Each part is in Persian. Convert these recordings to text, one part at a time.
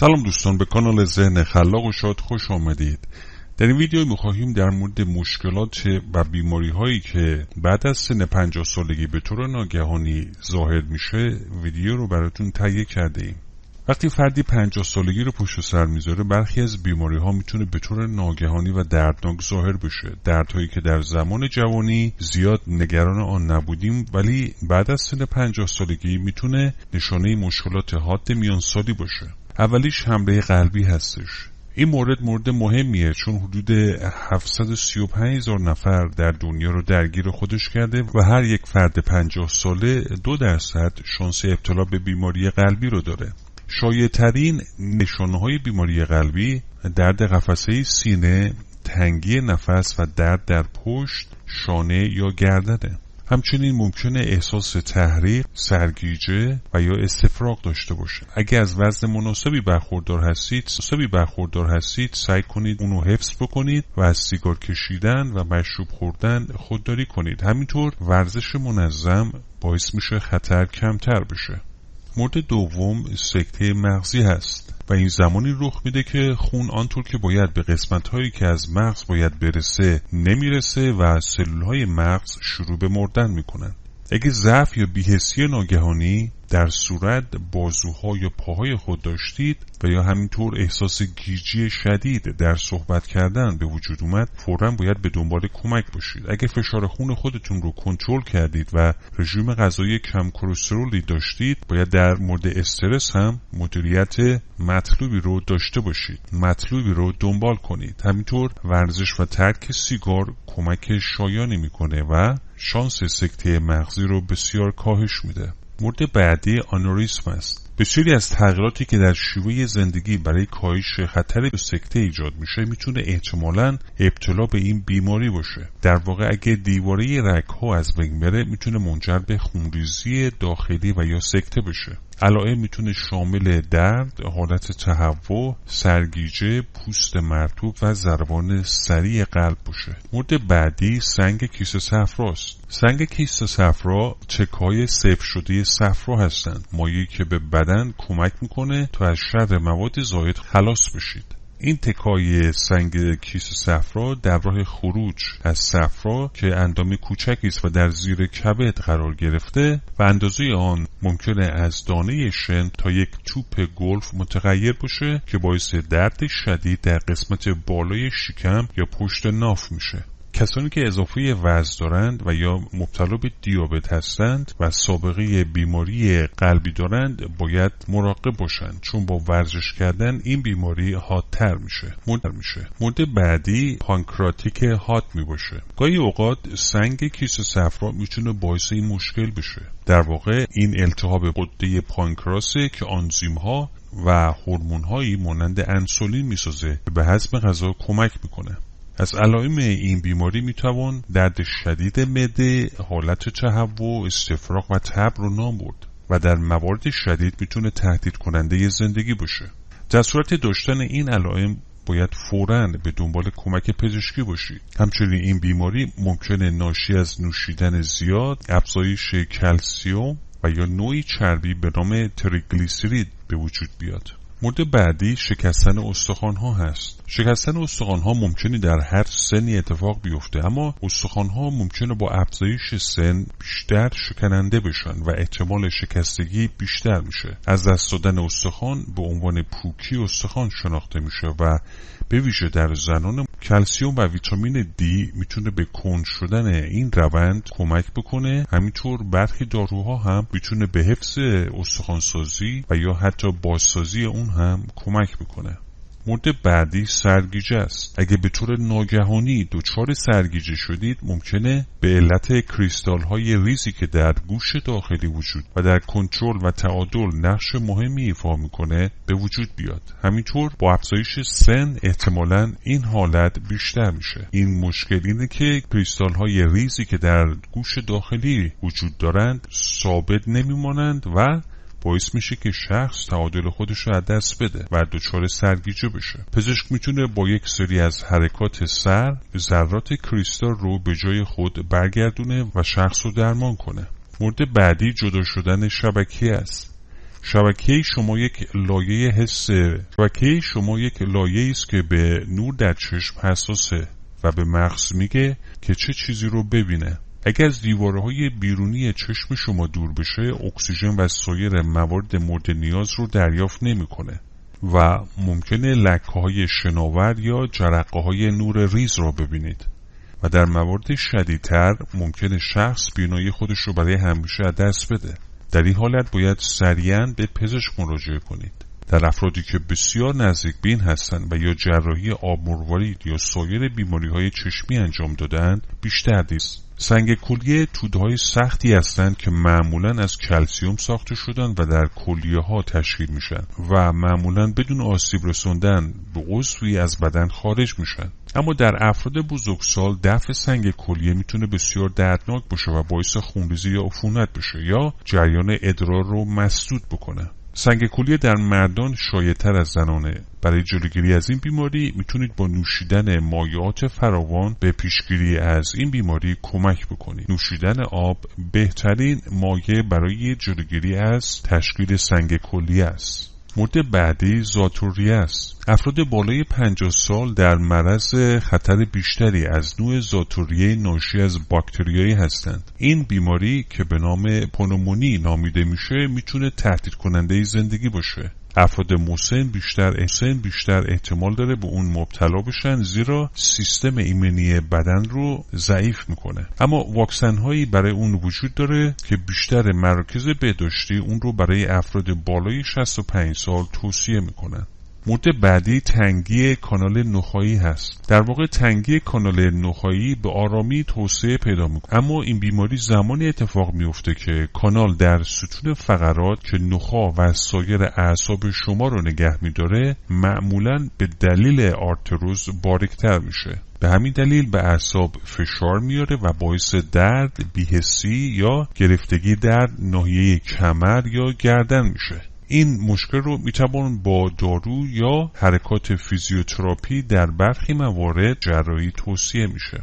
سلام دوستان، به کانال ذهن خلاق و شاد خوش آمدید. در این ویدیو می‌خواهیم در مورد مشکلات و بیماری هایی که بعد از سن 50 سالگی به طور ناگهانی ظاهر میشه ویدیو رو براتون تهیه کرده ایم. وقتی فردی 50 سالگی رو پشت سر میذاره، برخی از بیماری ها میتونه به طور ناگهانی و دردناک ظاهر بشه. دردهایی که در زمان جوانی زیاد نگران آن نبودیم، ولی بعد از سن 50 سالگی میتونه نشانه مشکلات حاد میان سالی باشه. اولیش حمله قلبی هستش. این مورد مهمیه، چون حدود 735,000 نفر در دنیا رو درگیر خودش کرده و هر یک فرد 50 ساله 2% شانس ابتلا به بیماری قلبی رو داره. شایع‌ترین نشانه‌های بیماری قلبی درد قفسه سینه، تنگی نفس و درد در پشت، شانه یا گردنه. همچنین ممکنه احساس تحریق، سرگیجه و یا استفراغ داشته باشه. اگه از وزن مناسبی برخوردار هستید، سعی کنید اونو حفظ بکنید و از سیگار کشیدن و مشروب خوردن خودداری کنید. همینطور ورزش منظم باعث میشه خطر کمتر بشه. مورد دوم سکته مغزی هست و این زمانی رخ میده که خون آنطور که باید به قسمت‌هایی که از مغز باید برسه نمیرسه و سلول‌های مغز شروع به مردن میکنن. اگه ضعف یا بی‌حسی ناگهانی در صورت، بازوها یا پاهای خود داشتید و یا همینطور احساس گیجی شدید در صحبت کردن به وجود اومد، فوراً باید به دنبال کمک باشید. اگه فشار خون خودتون رو کنترل کردید و رژیم غذایی کم کلسترولی داشتید، باید در مورد استرس هم مدیریت مطلوبی رو داشته باشید. مطلوبی رو دنبال کنید. همینطور ورزش و ترک سیگار کمک شایانی میکنه و شانس سکته مغزی رو بسیار کاهش میده. مورد بعدی آنوریسم است. بسیاری از تغییراتی که در شیوه زندگی برای کاهش خطر به سکته ایجاد میشه میتونه احتمالاً ابتلا به این بیماری باشه. در واقع اگه دیواره رگ‌ها از بین بره میتونه منجر به خونریزی داخلی و یا سکته بشه. علائم میتونه شامل درد، حالت تهوع، سرگیجه، پوست مرطوب و ضربان سریع قلب باشه. مورد بعدی سنگ کیسه صفراست. سنگ کیسه صفرا چک‌های سفت شده صفرا هستند، مایعی که به بدن کمک میکنه تا از شر مواد زائد خلاص بشید. این تکای سنگ کیسه صفرا در راه خروج از صفرا که اندام کوچکی است و در زیر کبد قرار گرفته و اندازه آن ممکنه از دانه شن تا یک توپ گلف متغیر باشه که باعث درد شدید در قسمت بالای شکم یا پشت ناف میشه. کسانی که اضافه وزن دارند و یا مبتلا به دیابت هستند و سابقه بیماری قلبی دارند باید مراقب باشند، چون با ورزش کردن این بیماری حادتر میشه. مورد بعدی پانکراتیک حاد میباشه. گاهی اوقات سنگ کیسه صفرا میتونه باعث این مشکل بشه. در واقع این التهاب غده پانکراسه که آنزیم ها و هورمون هایی مانند انسولین میسازه به هضم غذا کمک میکنه. از علائم این بیماری میتوان درد شدید معده، حالت تهوع، استفراغ و تب رو نام برد و در موارد شدید میتونه تهدید کننده زندگی باشه. در صورت داشتن این علائم باید فوراً به دنبال کمک پزشکی باشید. همچنین این بیماری ممکنه ناشی از نوشیدن زیاد، افزایش کلسیم و یا نوعی چربی به نام تریگلیسیرید به وجود بیاد. مورد بعدی شکستن استخوان‌ها هست. شکستن استخوان‌ها ممکنه در هر سنی اتفاق بیفته، اما استخوان‌ها ممکنه با افزایش سن بیشتر شکننده بشن و احتمال شکستگی بیشتر میشه. از دست دادن استخوان به عنوان پوکی استخوان شناخته میشه و به ویژه در زنان کلسیم و ویتامین دی میتونه به کند شدن این روند کمک بکنه. همینطور برخی داروها هم میتونه به حفظ استخوانسازی و یا حتی بازسازی اون هم کمک بکنه. مورد بعدی سرگیجه است. اگه به طور ناگهانی دچار سرگیجه شدید ممکنه به علت کریستال های ریزی که در گوش داخلی وجود و در کنترل و تعادل نقش مهمی ایفا میکنه به وجود بیاد. همینطور با افزایش سن احتمالاً این حالت بیشتر میشه. این مشکل اینه که کریستال های ریزی که در گوش داخلی وجود دارند ثابت نمیمانند و باعث میشه که شخص تعادل خودش رو از دست بده و دچار سرگیجه بشه. پزشک میتونه با یک سری از حرکات سر ذرات کریستال رو به جای خود برگردونه و شخص رو درمان کنه. مورد بعدی جدا شدن شبکیه است. شبکه شما یک لایه است که به نور در چشم حساسه و به مغز میگه که چه چیزی رو ببینه. اگر از دیوارهای بیرونی چشم شما دور بشه، اکسیژن و سایر موارد مورد نیاز رو دریافت نمیکنه و ممکنه لکه‌های شناور یا جرقه‌های نور ریز را ببینید و در موارد شدیدتر ممکنه شخص بینایی خودش رو برای همیشه از دست بده. در این حالت باید سریعاً به پزشک مراجعه کنید. در افرادی که بسیار نزدیک بین هستند و یا جراحی آب مروارید یا سایر بیماری‌های چشمی انجام دادند بیشتر نیست. سنگ کلیه توده‌های سختی هستند که معمولاً از کلسیم ساخته شدن و در کلیه‌ها تشکیل میشن و معمولاً بدون آسیب رسوندن به عضوی از بدن خارج میشن. اما در افراد بزرگسال دفع سنگ کلیه میتونه بسیار دردناک باشه و باعث خونریزی یا عفونت بشه یا جریان ادرار رو مسدود بکنه. سنگ کلیه در مردان شایع‌تر از زنانه. برای جلوگیری از این بیماری میتونید با نوشیدن مایعات فراوان به پیشگیری از این بیماری کمک بکنید. نوشیدن آب بهترین مایع برای جلوگیری از تشکیل سنگ کلیه است. مورد بعدی زاتوریه است. افراد بالای 50 سال در معرض خطر بیشتری از نوع زاتوریه ناشی از باکتریایی هستند. این بیماری که به نام پنومونی نامیده میشه میتونه تهدید کننده زندگی باشه. افراد مسن بیشتر احتمال داره به اون مبتلا بشن، زیرا سیستم ایمنی بدن رو ضعیف میکنه. اما واکسن هایی برای اون وجود داره که بیشتر مراکز بهداشتی اون رو برای افراد بالای 65 سال توصیه میکنن. مورد بعدی تنگی کانال نخاعی هست. در واقع تنگی کانال نخاعی به آرامی توسعه پیدا میکنه، اما این بیماری زمانی اتفاق میفته که کانال در ستون فقرات که نخاع و سایر اعصاب شما رو نگه میداره معمولاً به دلیل آرتروز باریکتر میشه. به همین دلیل به اعصاب فشار میاره و باعث درد، بی‌حسی یا گرفتگی در ناحیه کمر یا گردن میشه. این مشکل رو میتوان با دارو یا حرکات فیزیوتراپی در برخی موارد جراحی توصیه میشه.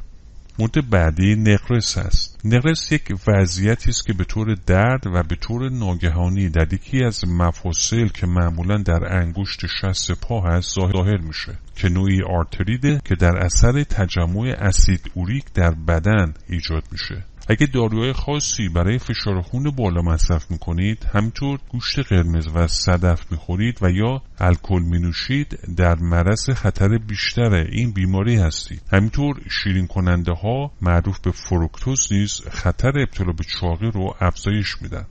مورد بعدی نقرس است. نقرس یک وضعیتی است که به طور درد و به طور ناگهانی در یکی از مفاصل که معمولا در انگشت شست پا هست ظاهر میشه که نوعی آرتریده که در اثر تجمع اسید اوریک در بدن ایجاد میشه. اگه داروهای خاصی برای فشار خون بالا مصرف میکنید، همینطور گوشت قرمز و صدف میخورید و یا الکل مینوشید، در معرض خطر بیشتر این بیماری هستید. همینطور شیرین کننده ها معروف به فروکتوز نیز خطر ابتلا به چاقی رو افزایش میدن.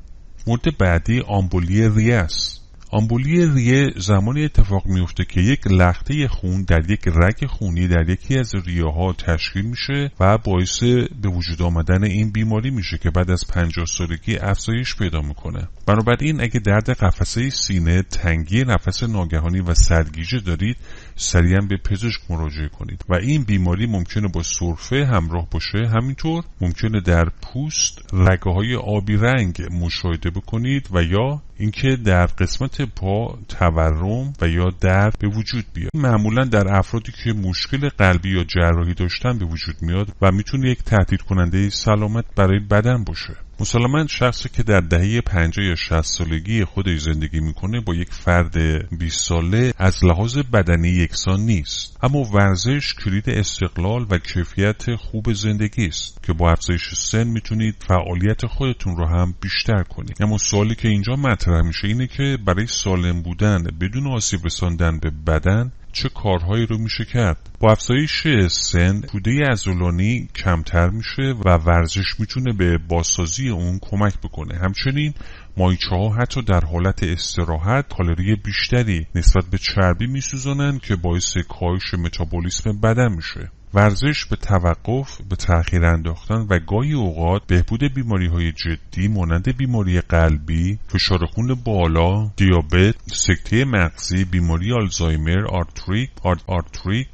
مورد بعدی آمبولی ریه است. آمبولی ریه زمانی اتفاق میفته که یک لخته خون در یک رگ خونی در یکی از ریه ها تشکیل میشه و باعث به وجود آمدن این بیماری میشه که بعد از 50 سالگی افزایش پیدا میکنه. بنابراین اگه درد قفسه سینه، تنگی نفس ناگهانی و سرگیجه دارید، سریعا به پزشک مراجعه کنید و این بیماری ممکنه با سرفه همراه باشه. همینطور ممکنه در پوست رگه‌های آبی رنگ مشاهده بکنید و یا اینکه در قسمت پا تورم و یا درد به وجود بیاد. معمولا در افرادی که مشکل قلبی یا جراحی داشتن به وجود میاد و میتونه یک تهدید کننده سلامت برای بدن باشه. مسلماً شخصی که در دهه 50 یا 60 سالگی خودش زندگی میکنه با یک فرد 20 ساله از لحاظ بدنی یکسان نیست، اما ورزش کلید استقلال و کیفیت خوب زندگی است که با افزایش سن میتونید فعالیت خودتون رو هم بیشتر کنید. اما سوالی که اینجا مطرح میشه اینه که برای سالم بودن بدون آسیب رساندن به بدن چه کارهایی رو میشه کرد؟ با افزایش سن توده عضلانی کمتر میشه و ورزش میتونه به بازسازی اون کمک بکنه. همچنین مایچه ها حتی در حالت استراحت کالری بیشتری نسبت به چربی میسوزانن که باعث کاهش متابولیسم بدن میشه. ورزش به توقف، به تأخیر انداختن و گاهی اوقات بهبود بیماری‌های جدی مانند بیماری قلبی، فشار خون بالا، دیابت، سکته مغزی، بیماری آلزایمر،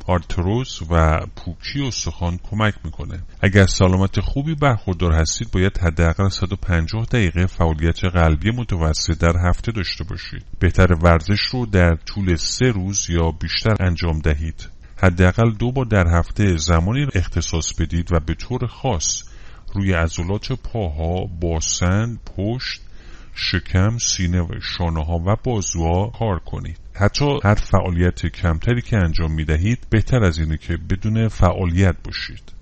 آرتروز و پوکی استخوان کمک میکنه. اگر سلامت خوبی برخوردار هستید، باید حداقل 150 دقیقه فعالیت قلبی متوسط در هفته داشته باشید. بهتر ورزش رو در طول 3 روز یا بیشتر انجام دهید. حداقل 2 بار در هفته زمانی اختصاص بدید و به طور خاص روی عضلات پاها، باسن، پشت، شکم، سینه و شانه ها و بازوها کار کنید. حتی هر فعالیت کمتری که انجام میدهید بهتر از اینه که بدون فعالیت باشید.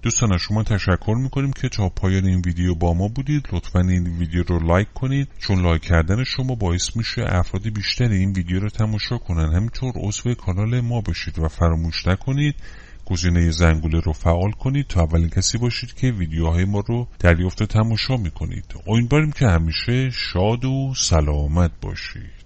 دوستان از شما تشکر میکنیم که تا پایان این ویدیو با ما بودید. لطفاً این ویدیو رو لایک کنید، چون لایک کردن شما باعث میشه افراد بیشتری این ویدیو رو تماشا کنن. همینطور عضو کانال ما باشید و فراموش نکنید گزینه زنگوله رو فعال کنید تا اولین کسی باشید که ویدیوهای ما رو دریافت و تماشا میکنید. امیدواریم که همیشه شاد و سلامت باشید.